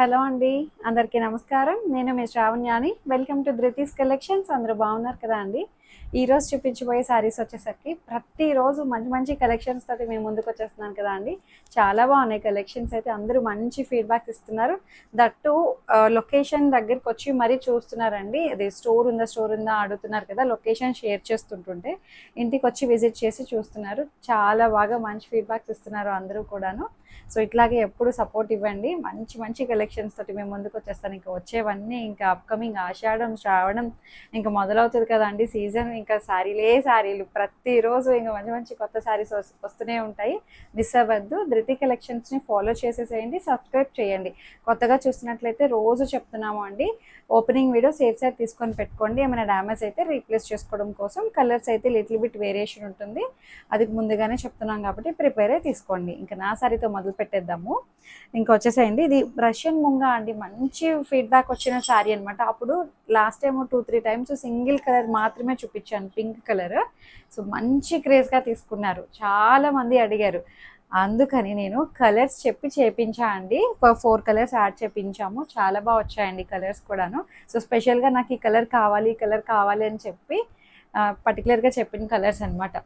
Hello అండి. అందరికీ నమస్కారం. నేను మీ శ్రావణ్యాని. Welcome to Dhruthi's collections. అందరూ బాగున్నారు కదా అండి. ఈరోజు చూపించబోయే శారీస్ వచ్చేసరికి ప్రతిరోజు మంచి మంచి కలెక్షన్స్ తోటి మేము ముందుకు వచ్చేస్తున్నాను కదా అండి. చాలా బాగున్నాయి కలెక్షన్స్ అయితే. అందరూ మంచి ఫీడ్బ్యాక్ ఇస్తున్నారు. దట్టు లొకేషన్ దగ్గరికి వచ్చి మరీ చూస్తున్నారండి. అది స్టోర్ ఉందా అడుగుతున్నారు కదా. లొకేషన్ షేర్ చేస్తుంటుంటే ఇంటికి వచ్చి విజిట్ చేసి చూస్తున్నారు. చాలా బాగా మంచి ఫీడ్బ్యాక్స్ ఇస్తున్నారు అందరూ కూడాను. సో ఇట్లాగే ఎప్పుడు సపోర్ట్ ఇవ్వండి. మంచి మంచి కలెక్షన్స్ తోటి మేము ముందుకు వచ్చేస్తాను. ఇంకా వచ్చేవన్నీ ఇంకా అప్కమింగ్ ఆషాఢం శ్రావణం ఇంకా మొదలవుతుంది కదండి సీజన్. ఇంకా శారీలు ప్రతిరోజు ఇంకా మంచి మంచి కొత్త శారీస్ వస్తూనే ఉంటాయి. మిస్ అవ్వద్దు. ధృతి కలెక్షన్స్ని ఫాలో చేసేసేయండి, సబ్స్క్రైబ్ చేయండి. కొత్తగా చూస్తున్నట్లయితే రోజు చెప్తున్నాము అండి, ఓపెనింగ్ వీడియో సేఫ్ సైడ్ తీసుకొని పెట్టుకోండి. ఏమైనా డ్యామేజ్ అయితే రీప్లేస్ చేసుకోవడం కోసం. కలర్స్ అయితే లిటిల్ బిట్ వేరియేషన్ ఉంటుంది, అది ముందుగానే చెప్తున్నాం కాబట్టి ప్రిపేర్ అయి తీసుకోండి. ఇంకా నా సారీతో మొదలు పెట్టేద్దాము. ఇంకా వచ్చేసేయండి. ఇది రష్యన్ ముంగా అండి. మంచి ఫీడ్బ్యాక్ వచ్చిన శారీ అనమాట. అప్పుడు last time 2-3 times single colour మాత్రమే చూపించాను, పింక్ కలర్. సో మంచి క్రేజ్గా తీసుకున్నారు, చాలా మంది అడిగారు. అందుకని నేను కలర్స్ చెప్పి చేపించా అండి. 4 కలర్స్ యాడ్ చేపించాము. చాలా బాగా వచ్చాయండి కలర్స్ కూడాను. సో స్పెషల్గా నాకు ఈ కలర్ కావాలి అని చెప్పి పర్టికులర్గా చెప్పిన కలర్స్ అనమాట.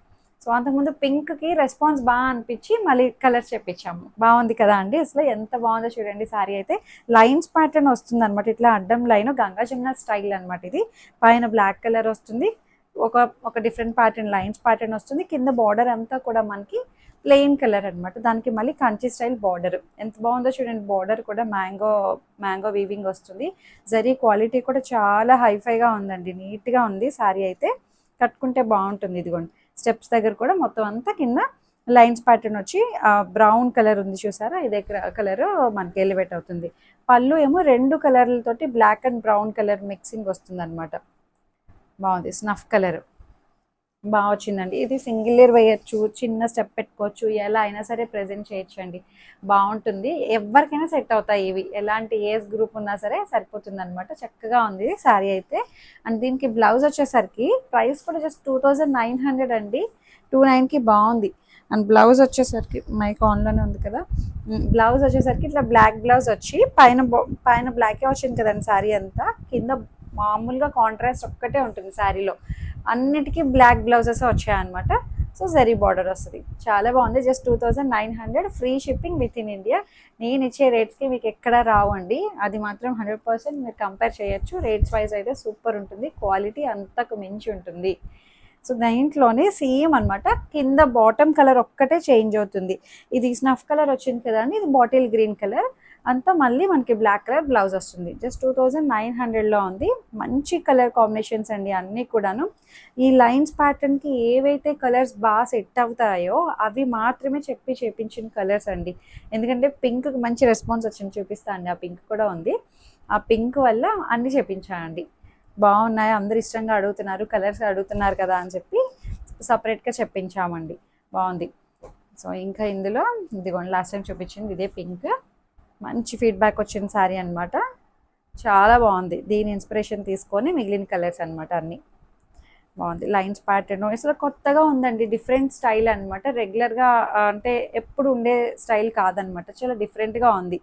సో అంతకుముందు పింక్కి రెస్పాన్స్ బాగా అనిపించి మళ్ళీ కలర్స్ చెప్పించాము. బాగుంది కదా అండి. అసలు ఎంత బాగుందో చూడండి. శారీ అయితే లైన్స్ ప్యాటర్న్ వస్తుంది అనమాట. ఇట్లా అడ్డం లైన్ గంగా జమున స్టైల్ అనమాట. ఇది పైన బ్లాక్ కలర్ వస్తుంది, ఒక డిఫరెంట్ ప్యాటర్న్ లైన్స్ ప్యాటర్న్ వస్తుంది. కింద బార్డర్ అంతా కూడా మనకి ప్లెయిన్ కలర్ అనమాట. దానికి మళ్ళీ కంచి స్టైల్ బార్డర్. ఎంత బాగుందో చూడండి. బార్డర్ కూడా మ్యాంగో వీవింగ్ వస్తుంది. జరీ క్వాలిటీ కూడా చాలా హైఫైగా ఉందండి. నీట్గా ఉంది శారీ అయితే. కట్టుకుంటే బాగుంటుంది. ఇదిగోండి స్టెప్స్ దగ్గర కూడా మొత్తం అంతా కింద లైన్స్ ప్యాటర్న్ వచ్చి బ్రౌన్ కలర్ ఉంది చూసారా. ఇదే కలర్ మనకి ఎలివేట్ అవుతుంది. పళ్ళు ఏమో 2 కలర్లతోటి black and brown colour mixing వస్తుంది అనమాట. బాగుంది. స్నఫ్ కలర్ బాగా వచ్చిందండి. ఇది సింగిల్ ఇయర్ వేయచ్చు, చిన్న స్టెప్ పెట్టుకోవచ్చు, ఎలా అయినా సరే ప్రెజెంట్ చేయొచ్చు అండి. బాగుంటుంది. ఎవరికైనా సెట్ అవుతాయి ఇవి. ఎలాంటి ఏజ్ గ్రూప్ ఉన్నా సరే సరిపోతుంది అనమాట. చక్కగా ఉంది శారీ అయితే. అండ్ దీనికి బ్లౌజ్ వచ్చేసరికి ప్రైస్ కూడా జస్ట్ 2900 అండి. 29కి బాగుంది. అండ్ బ్లౌజ్ వచ్చేసరికి మైక్ ఆన్లోనే ఉంది కదా. బ్లౌజ్ వచ్చేసరికి ఇట్లా బ్లాక్ బ్లౌజ్ వచ్చి పైన బ్లాకే వచ్చింది కదండి శారీ అంతా. కింద మామూలుగా కాంట్రాస్ట్ ఒక్కటే ఉంటుంది శారీలో. అన్నిటికీ బ్లాక్ బ్లౌజెస్ వచ్చాయన్నమాట. సో జరీ బార్డర్ వస్తుంది. చాలా బాగుంది. Just 2900, free shipping with in India. నేను ఇచ్చే రేట్స్కి మీకు ఎక్కడ రావండి, అది మాత్రం 100% మీరు కంపేర్ చేయొచ్చు. రేట్స్ వైజ్ అయితే సూపర్ ఉంటుంది, క్వాలిటీ అంతకు మించి ఉంటుంది. సో దీంట్లోనే సేమ్ అనమాట. కింద బాటమ్ కలర్ ఒక్కటే చేంజ్ అవుతుంది. ఇది స్నఫ్ కలర్ వచ్చింది కదా అండి, ఇది బాటిల్ గ్రీన్ కలర్. అంతా మళ్ళీ మనకి బ్లాక్ కలర్ బ్లౌజ్ వస్తుంది. జస్ట్ 2900లో ఉంది. మంచి కలర్ కాంబినేషన్స్ అండి అన్నీ కూడాను. ఈ లైన్స్ ప్యాటర్న్కి ఏవైతే కలర్స్ బాగా సెట్ అవుతాయో అవి మాత్రమే చెప్పి చేపించిన కలర్స్ అండి. ఎందుకంటే పింక్కి మంచి రెస్పాన్స్ వచ్చింది, చూపిస్తా అండి. ఆ పింక్ కూడా ఉంది. ఆ పింక్ వల్ల అన్నీ చేపించానండి. బాగున్నాయి, అందరు ఇష్టంగా అడుగుతున్నారు, కలర్స్ అడుగుతున్నారు కదా అని చెప్పి సపరేట్గా చెప్పించామండి. బాగుంది. సో ఇంకా ఇందులో ఇదిగోండి లాస్ట్ టైం చూపించింది ఇదే పింక్. మంచి ఫీడ్బ్యాక్ వచ్చిన శారీ అనమాట. చాలా బాగుంది. దీని ఇన్స్పిరేషన్ తీసుకొని మిగిలిన కలర్స్ అనమాట అన్నీ. బాగుంది. లైన్స్ ప్యాటర్న్ అసలు కొత్తగా ఉందండి. డిఫరెంట్ స్టైల్ అనమాట. రెగ్యులర్గా అంటే ఎప్పుడు ఉండే స్టైల్ కాదనమాట. చాలా డిఫరెంట్గా ఉంది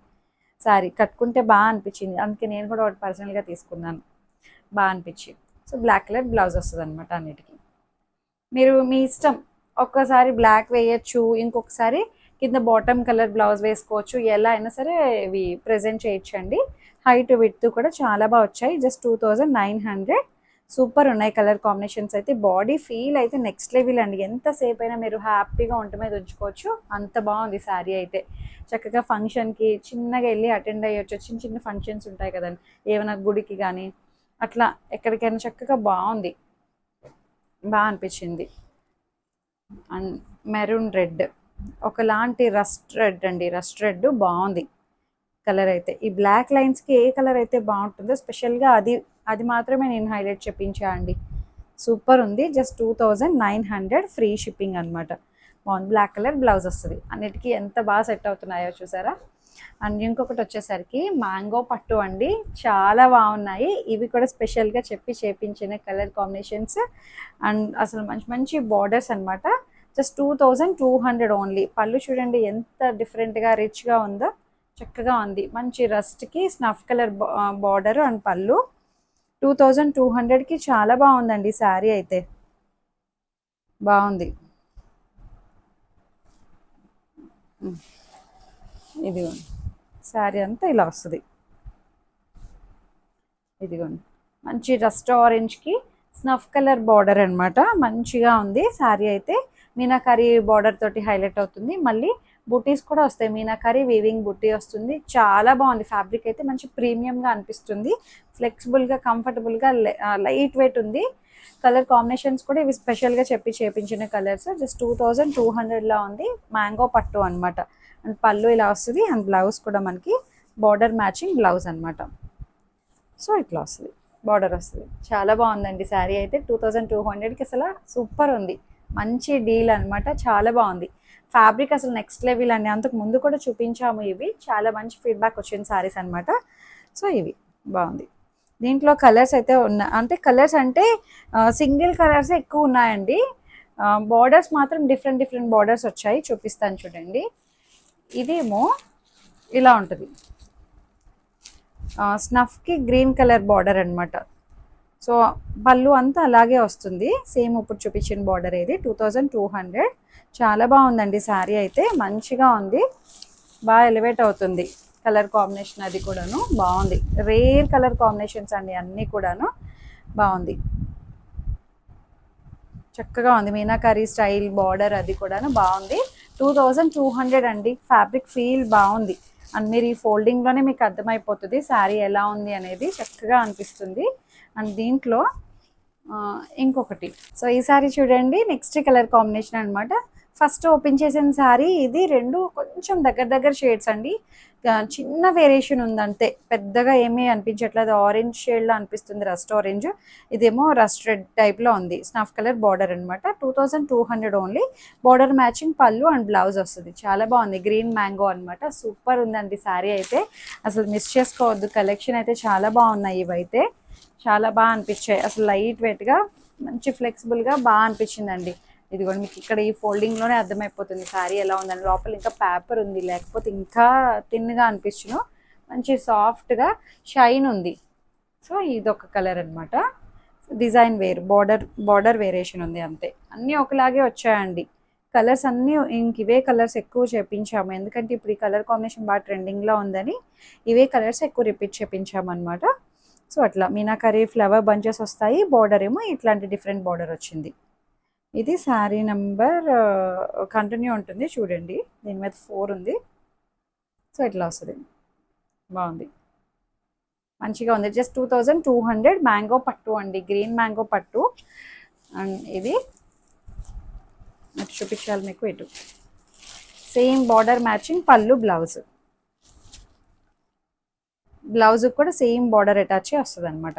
శారీ. కట్టుకుంటే బాగా అనిపించింది, అందుకే నేను కూడా ఒకటి పర్సనల్గా తీసుకున్నాను. బాగా అనిపించింది. సో బ్లాక్ కలర్ బ్లౌజ్ వస్తుంది అనమాట అన్నిటికీ. మీరు మీ ఇష్టం, ఒక్కసారి బ్లాక్ వేయచ్చు, ఇంకొకసారి కింద బాటమ్ కలర్ బ్లౌజ్ వేసుకోవచ్చు. ఎలా అయినా సరే ఇవి ప్రెజెంట్ చేయొచ్చండి. హైట్ విడ్త్ కూడా చాలా బాగా వచ్చాయి. జస్ట్ 2900. సూపర్ ఉన్నాయి కలర్ కాంబినేషన్స్ అయితే. బాడీ ఫీల్ అయితే నెక్స్ట్ లెవెల్ అండి. ఎంతసేపు అయినా మీరు హ్యాపీగా ఒంటి మీద ఉంచుకోవచ్చు, అంత బాగుంది శారీ అయితే. చక్కగా ఫంక్షన్కి చిన్నగా వెళ్ళి అటెండ్ అయ్యొచ్చు. చిన్న చిన్న ఫంక్షన్స్ ఉంటాయి కదండి, ఏమైనా గుడికి కానీ అట్లా ఎక్కడికైనా చక్కగా బాగుంది, బాగా అనిపించింది. అండ్ మెరూన్ రెడ్, ఒకలాంటి రస్ట్ రెడ్ అండి. రస్ట్ రెడ్ బాగుంది కలర్ అయితే. ఈ బ్లాక్ లైన్స్కి ఏ కలర్ అయితే బాగుంటుందో స్పెషల్గా అది మాత్రమే నేను హైలైట్ చెప్పించా అండి. సూపర్ ఉంది. జస్ట్ 2900, ఫ్రీ షిప్పింగ్ అనమాట. బాగుంది. బ్లాక్ కలర్ బ్లౌజ్ వస్తుంది. అన్నిటికీ ఎంత బాగా సెట్ అవుతున్నాయో చూసారా. అండ్ ఇంకొకటి వచ్చేసరికి మ్యాంగో పట్టు అండి. చాలా బాగున్నాయి. ఇవి కూడా స్పెషల్గా చెప్పి చేపించిన కలర్ కాంబినేషన్స్. అండ్ అసలు మంచి మంచి బార్డర్స్ అనమాట. Just 2200 only. పళ్ళు చూడండి ఎంత డిఫరెంట్గా రిచ్గా ఉందో. చక్కగా ఉంది. మంచి రస్ట్కి స్నఫ్ కలర్ బార్డర్ అండ్ పళ్ళు. 2200కి చాలా బాగుందండి శారీ అయితే. బాగుంది. ఇదిగోండి శారీ అంతా ఇలా వస్తుంది. ఇదిగోండి మంచి రస్ట్ ఆరెంజ్కి స్నఫ్ కలర్ బార్డర్ అనమాట. మంచిగా ఉంది శారీ అయితే. మీనాకరీ బార్డర్ తోటి హైలైట్ అవుతుంది. మళ్ళీ బుటీస్ కూడా వస్తాయి. మీనాకరీ వీవింగ్ బుటీ వస్తుంది. చాలా బాగుంది. ఫ్యాబ్రిక్ అయితే మంచి ప్రీమియంగా అనిపిస్తుంది. ఫ్లెక్సిబుల్గా కంఫర్టబుల్గా లైట్ వెయిట్ ఉంది. కలర్ కాంబినేషన్స్ కూడా ఇవి స్పెషల్గా చెప్పి చేపించిన కలర్స్. జస్ట్ 2200లా ఉంది. మ్యాంగో పట్టు అనమాట. అండ్ పళ్ళు ఇలా వస్తుంది. అండ్ బ్లౌజ్ కూడా మనకి బార్డర్ మ్యాచింగ్ బ్లౌజ్ అనమాట. సో ఇట్లా వస్తుంది, బార్డర్ వస్తుంది. చాలా బాగుందండి శారీ అయితే. 2200కి అసలు సూపర్ ఉంది. మంచి డీల్ అనమాట. చాలా బాగుంది. ఫ్యాబ్రిక్ అసలు నెక్స్ట్ లెవెల్ అండి. అంతకు ముందు కూడా చూపించాము. ఇవి చాలా మంచి ఫీడ్బ్యాక్ వచ్చింది శారీస్ అనమాట. సో ఇవి బాగుంది. దీంట్లో కలర్స్ అయితే అంటే కలర్స్ అంటే సింగిల్ కలర్స్ ఎక్కువ ఉన్నాయండి. బార్డర్స్ మాత్రం డిఫరెంట్ డిఫరెంట్ బార్డర్స్ వచ్చాయి. చూపిస్తాను చూడండి. ఇదేమో ఇలా ఉంటుంది. స్నఫ్కి గ్రీన్ కలర్ బార్డర్ అనమాట. సో పళ్ళు అంతా అలాగే వస్తుంది. సేమ్ ఇప్పుడు చూపించిన బార్డర్ ఇది. 2200. చాలా బాగుందండి శారీ అయితే. మంచిగా ఉంది. బాగా ఎలివేట్ అవుతుంది. కలర్ కాంబినేషన్ అది కూడాను బాగుంది. రేర్ కలర్ కాంబినేషన్స్ అండి అన్నీ కూడాను. బాగుంది. చక్కగా ఉంది. మీనాకరీ స్టైల్ బార్డర్ అది కూడాను బాగుంది. 2200 అండి. ఫ్యాబ్రిక్ ఫీల్ బాగుంది. అండ్ మీరు ఈ ఫోల్డింగ్లోనే మీకు అర్థమైపోతుంది శారీ ఎలా ఉంది అనేది. చక్కగా అనిపిస్తుంది. అండ్ దీంట్లో ఇంకొకటి. సో ఈ శారీ చూడండి. నెక్స్ట్ కలర్ కాంబినేషన్ అనమాట. ఫస్ట్ ఓపెన్ చేసిన శారీ ఇది. రెండు కొంచెం దగ్గర దగ్గర షేడ్స్ అండి. చిన్న వేరియేషన్ ఉందంతే. పెద్దగా ఏమీ అనిపించట్లేదు. ఆరెంజ్ షేడ్లో అనిపిస్తుంది, రస్ట్ ఆరెంజ్. ఇదేమో రస్ట్ రెడ్ టైప్లో ఉంది. స్నఫ్ కలర్ బార్డర్ అనమాట. 2200 ఓన్లీ. బార్డర్ మ్యాచింగ్ పళ్ళు అండ్ బ్లౌజ్ వస్తుంది. చాలా బాగుంది. గ్రీన్ మ్యాంగో అనమాట. సూపర్ ఉందండి శారీ అయితే. అసలు మిస్ చేసుకోవద్దు. కలెక్షన్ అయితే చాలా బాగున్నాయి. ఇవైతే చాలా బాగా అనిపించాయి. అసలు లైట్ వెయిట్గా మంచి ఫ్లెక్సిబుల్గా బాగా అనిపించిందండి. ఇది కూడా మీకు ఇక్కడ ఈ ఫోల్డింగ్లోనే అర్థమైపోతుంది శారీ ఎలా ఉందని. లోపల ఇంకా పేపర్ ఉంది, లేకపోతే ఇంకా థిన్గా అనిపించును. మంచి సాఫ్ట్గా షైన్ ఉంది. సో ఇదొక కలర్ అనమాట. డిజైన్ వేరు, బార్డర్ వేరియేషన్ ఉంది అంతే. అన్నీ ఒకలాగే వచ్చాయండి. కలర్స్ అన్నీ ఇంక ఇవే కలర్స్ ఎక్కువ చేపించాము. ఎందుకంటే ఇప్పుడు ఈ కలర్ కాంబినేషన్ బాగా ట్రెండింగ్లో ఉందని ఇవే కలర్స్ ఎక్కువ రిపీట్ చేపించాము అనమాట. సో అట్లా మీనాకరీ ఫ్లవర్ బంచెస్ వస్తాయి. బార్డర్ ఏమో ఇట్లాంటి డిఫరెంట్ బార్డర్ వచ్చింది. ఇది శారీ నెంబర్ కంటిన్యూ ఉంటుంది చూడండి. దీని మీద 4 ఉంది. సో ఇట్లా వస్తుంది. బాగుంది. మంచిగా ఉంది. జస్ట్ 2200. మ్యాంగో పట్టు అండి. గ్రీన్ మ్యాంగో పట్టు. అండ్ ఇది అటు చూపించాలి మీకు. ఇటు సేమ్ బార్డర్ మ్యాచింగ్ పళ్ళు బ్లౌజ్. బ్లౌజ్ కూడా సేమ్ బార్డర్ అటాచ్ వస్తుంది అనమాట.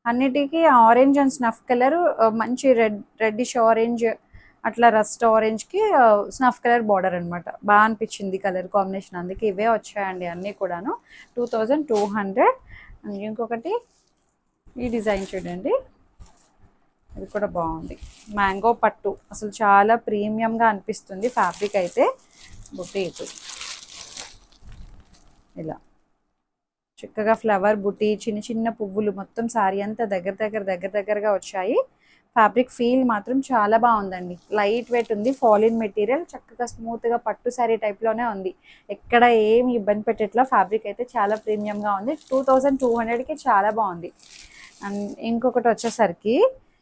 అన్నిటికీ ఆరెంజ్ అండ్ స్నఫ్ కలర్, మంచి రెడ్డిష్ ఆరెంజ్, అట్లా రస్ట్ ఆరెంజ్కి స్నఫ్ కలర్ బార్డర్ అనమాట. బాగా అనిపించింది కలర్ కాంబినేషన్. అందుకే ఇవే వచ్చాయండి అన్నీ కూడాను. 2200. ఇంకొకటి ఈ డిజైన్ చూడండి. ఇది కూడా బాగుంది. మ్యాంగో పట్టు. అసలు చాలా ప్రీమియంగా అనిపిస్తుంది ఫ్యాబ్రిక్ అయితే. బుట్టి ఇటు ఇలా చక్కగా ఫ్లవర్ బుట్టి, చిన్న చిన్న పువ్వులు, మొత్తం శారీ అంతా దగ్గరగా వచ్చాయి. ఫ్యాబ్రిక్ ఫీల్ మాత్రం చాలా బాగుందండి. లైట్ వెయిట్ ఉంది. ఫాలిన్ మెటీరియల్. చక్కగా స్మూత్గా పట్టు శారీ టైప్లోనే ఉంది. ఎక్కడ ఏమి ఇబ్బంది పెట్టేట్లా ఫ్యాబ్రిక్ అయితే చాలా ప్రీమియంగా ఉంది. 2200కి చాలా బాగుంది. అండ్ ఇంకొకటి వచ్చేసరికి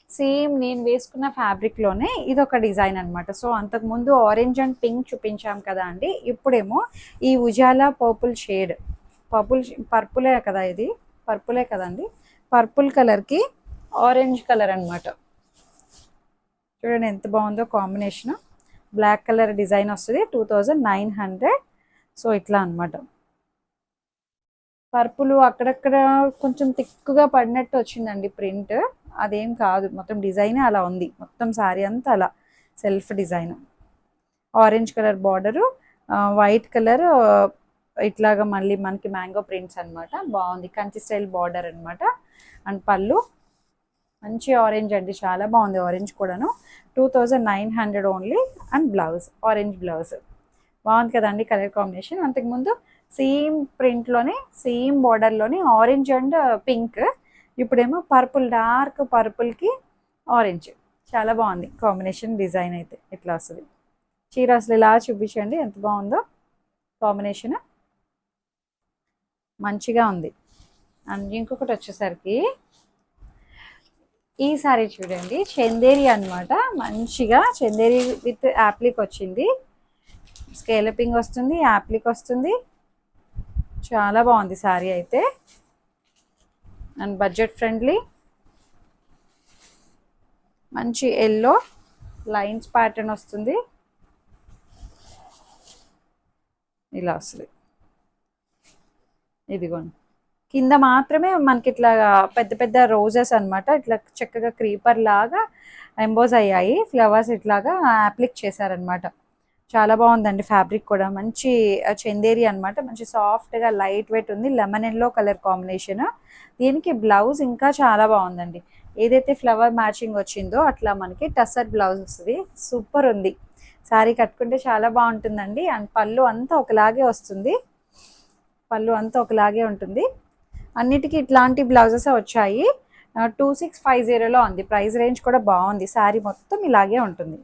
సేమ్ నేను వేసుకున్న ఫ్యాబ్రిక్లోనే ఇదొక డిజైన్ అనమాట. సో అంతకుముందు ఆరెంజ్ అండ్ పింక్ చూపించాం కదా అండి. ఇప్పుడేమో ఈ ఉజాలా పర్పుల్ షేడ్. పర్పులే కదా ఇది. పర్పులే కదండి. పర్పుల్ కలర్కి ఆరెంజ్ కలర్ అనమాట. చూడండి ఎంత బాగుందో కాంబినేషన్. బ్లాక్ కలర్ డిజైన్ వస్తుంది. 2900. సో ఇట్లా అనమాట. పర్పుల్ అక్కడక్కడ కొంచెం థిక్గా పడినట్టు వచ్చిందండి ప్రింట్. అదేం కాదు, మొత్తం డిజైన్ అలా ఉంది. మొత్తం శారీ అంతా అలా self design. Orange colour border, white colour ఇట్లాగా మళ్ళీ మనకి మ్యాంగో ప్రింట్స్ అనమాట. బాగుంది. కంచి స్టైల్ బార్డర్ అనమాట. అండ్ పళ్ళు మంచి ఆరెంజ్ అండి. చాలా బాగుంది ఆరెంజ్ కూడాను. 2900 only. And blouse orange blouse. బాగుంది కదండి కలర్ కాంబినేషన్. అంతకుముందు సేమ్ ప్రింట్లోనే సేమ్ బార్డర్లోనే ఆరెంజ్ అండ్ పింక్. ఇప్పుడేమో పర్పుల్, డార్క్ పర్పుల్కి ఆరెంజ్. చాలా బాగుంది కాంబినేషన్. డిజైన్ అయితే ఇట్లా వస్తుంది. చీర అసలు ఇలా చూపించండి ఎంత బాగుందో కాంబినేషన్, మంచిగా ఉంది. అండ్ ఇంకొకటి వచ్చేసరికి ఈ సారీ చూడండి, చందేరి అనమాట. మంచిగా చందేరి విత్ యాప్లిక్ వచ్చింది, స్కేలపింగ్ వస్తుంది, యాప్లిక్ వస్తుంది. చాలా బాగుంది సారీ అయితే. అండ్ బడ్జెట్ ఫ్రెండ్లీ, మంచి ఎల్లో లైన్స్ ప్యాటర్న్ వస్తుంది, ఇలా వస్తుంది. ఇదిగోండి, కింద మాత్రమే మనకి ఇట్లా పెద్ద పెద్ద రోజెస్ అనమాట, ఇట్లా చక్కగా క్రీపర్ లాగా ఎంబోజ్ అయ్యాయి, ఫ్లవర్స్ ఇట్లాగా అప్లిక్ చేశారనమాట. చాలా బాగుందండి ఫ్యాబ్రిక్ కూడా. మంచి చందేరి అనమాట, మంచి సాఫ్ట్గా లైట్ వెయిట్ ఉంది. Lemon yellow colour combination. దీనికి బ్లౌజ్ ఇంకా చాలా బాగుందండి. ఏదైతే ఫ్లవర్ మ్యాచింగ్ వచ్చిందో అట్లా మనకి టసర్ బ్లౌజ్ వస్తుంది. సూపర్ ఉంది. శారీ కట్టుకుంటే చాలా బాగుంటుందండి. అండ్ పళ్ళు అంతా ఒకలాగే వస్తుంది, పళ్ళు అంతా ఒకలాగే ఉంటుంది. అన్నిటికీ ఇట్లాంటి బ్లౌజెస్ వచ్చాయి. 2650లో ఉంది. ప్రైస్ రేంజ్ కూడా బాగుంది. శారీ మొత్తం ఇలాగే ఉంటుంది,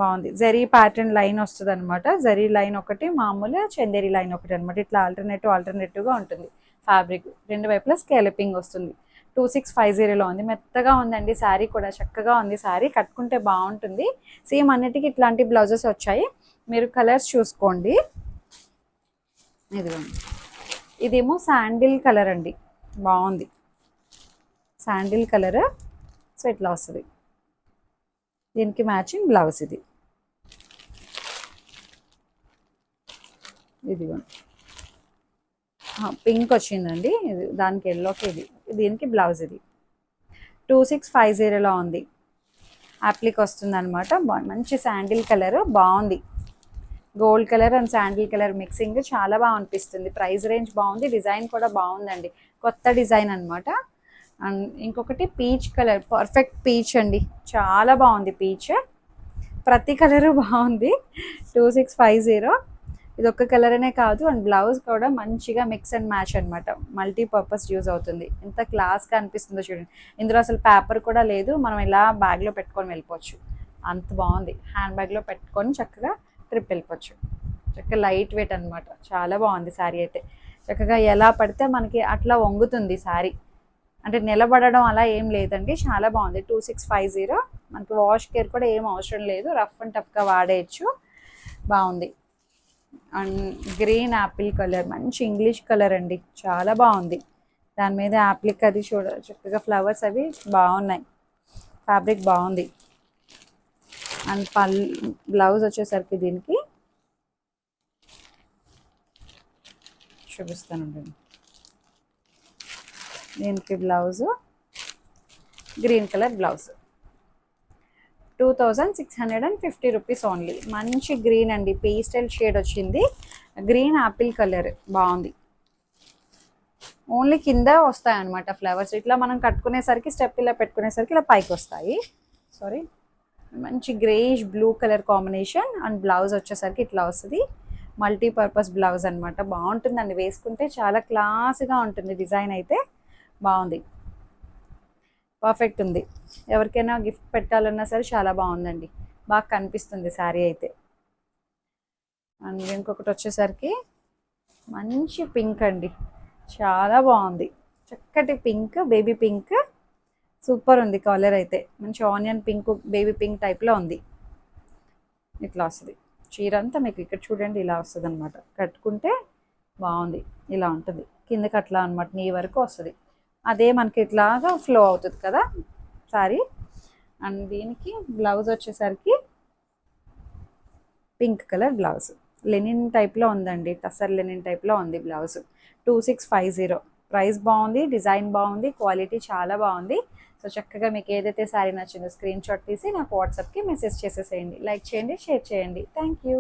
బాగుంది. జరీ ప్యాటర్న్ లైన్ వస్తుంది అనమాట. జరీ లైన్ ఒకటి, మామూలు చందేరి లైన్ ఒకటి అనమాట. ఇట్లా ఆల్టర్నేటివ్గా ఉంటుంది ఫ్యాబ్రిక్. రెండు వైపులా స్కేలపింగ్ వస్తుంది. 2650లో ఉంది. మెత్తగా ఉందండి శారీ కూడా, చక్కగా ఉంది. శారీ కట్టుకుంటే బాగుంటుంది. సేమ్ అన్నిటికీ ఇట్లాంటి బ్లౌజెస్ వచ్చాయి. మీరు కలర్స్ చూసుకోండి. ఇదిగోండి, ఇదేమో శాండిల్ కలర్ అండి, బాగుంది శాండిల్ కలర్. సో ఇట్లా వస్తుంది. దీనికి మ్యాచింగ్ బ్లౌజ్ ఇది. ఇదిగోండి, పింక్ వచ్చిందండి, ఇది దానికి ఎల్లోకి. ఇది దీనికి బ్లౌజ్. ఇది 2650లో ఉంది. అప్లిక్ వస్తుంది అనమాట. మంచి శాండిల్ కలర్, బాగుంది. Gold colour and sandal colour mixing చాలా బాగా అనిపిస్తుంది. ప్రైస్ రేంజ్ బాగుంది, డిజైన్ కూడా బాగుందండి, కొత్త డిజైన్ అనమాట. అండ్ ఇంకొకటి పీచ్ కలర్, పర్ఫెక్ట్ పీచ్ అండి, చాలా బాగుంది పీచ్. ప్రతి కలరు బాగుంది. 2650. ఇది ఒక్క కలర్ అనే కాదు, అండ్ బ్లౌజ్ కూడా మంచిగా మిక్స్ అండ్ మ్యాచ్ అనమాట. మల్టీపర్పస్ యూజ్ అవుతుంది. ఎంత క్లాస్గా అనిపిస్తుందో చూడండి. ఇందులో అసలు పేపర్ కూడా లేదు, మనం ఇలా బ్యాగ్లో పెట్టుకొని వెళ్ళిపోవచ్చు. అంత బాగుంది. హ్యాండ్ బ్యాగ్లో పెట్టుకొని చక్కగా ట్రిప్ వెళ్ళిపోవచ్చు. చక్కగా లైట్ వెయిట్ అనమాట. చాలా బాగుంది శారీ అయితే. చక్కగా ఎలా పడితే మనకి అట్లా వంగుతుంది శారీ, అంటే నిలబడడం అలా ఏం లేదండి. చాలా బాగుంది. 2650. మనకి వాష్ కేర్ కూడా ఏం అవసరం లేదు, రఫ్ అండ్ టఫ్గా వాడేయచ్చు. బాగుంది. అండ్ గ్రీన్ యాపిల్ కలర్, మంచి ఇంగ్లీష్ కలర్ అండి, చాలా బాగుంది. దాని మీద యాప్లిక్ అది చక్కగా ఫ్లవర్స్ అవి బాగున్నాయి. ఫ్యాబ్రిక్ బాగుంది. అండ్ బ్లౌజ్ వచ్చేసరికి దీనికి చూపిస్తానండి. దీనికి blouse green colour blouse. 2650 rupees only. మంచి గ్రీన్ అండి, పేస్టల్ షేడ్ వచ్చింది. గ్రీన్ యాపిల్ కలర్ బాగుంది. ఓన్లీ కింద వస్తాయి అన్నమాట ఫ్లవర్స్. ఇట్లా మనం కట్టుకునేసరికి స్టెప్ ఇలా పెట్టుకునేసరికి ఇలా పైకి వస్తాయి. సారీ, మంచి greyish blue colour combination. And blouse వచ్చేసరికి ఇట్లా వస్తుంది. మల్టీపర్పస్ బ్లౌజ్ అనమాట. బాగుంటుందండి, వేసుకుంటే చాలా క్లాస్గా ఉంటుంది. డిజైన్ అయితే బాగుంది, పర్ఫెక్ట్ ఉంది. ఎవరికైనా గిఫ్ట్ పెట్టాలన్నా సరే చాలా బాగుందండి, బాగా కనిపిస్తుంది శారీ అయితే. అండ్ ఇంకొకటి వచ్చేసరికి మంచి పింక్ అండి, చాలా బాగుంది. చక్కటి పింక్, బేబీ పింక్, సూపర్ ఉంది కలర్ అయితే. మంచి ఆనియన్ పింక్, బేబీ పింక్ టైప్లో ఉంది. ఇట్లా వస్తుంది చీర అంతా. మీకు ఇక్కడ చూడండి ఇలా వస్తుంది అనమాట. కట్టుకుంటే బాగుంది, ఇలా ఉంటుంది. కిందకి అట్లా అనమాట, నీ వరకు వస్తుంది. అదే మనకి ఇట్లాగా ఫ్లో అవుతుంది కదా సారీ. అండ్ దీనికి బ్లౌజ్ వచ్చేసరికి పింక్ కలర్ బ్లౌజ్, లెనిన్ టైప్లో ఉందండి, టసర్ లెనిన్ టైప్లో ఉంది బ్లౌజ్. 2650. ప్రైస్ బాగుంది, డిజైన్ బాగుంది, క్వాలిటీ చాలా బాగుంది. సో చక్కగా మీకు ఏదైతే శారీ నచ్చిందో స్క్రీన్ షాట్ తీసి నాకు వాట్సాప్కి మెసేజ్ చేసేసేయండి. లైక్ చేయండి, షేర్ చేయండి. Thank you.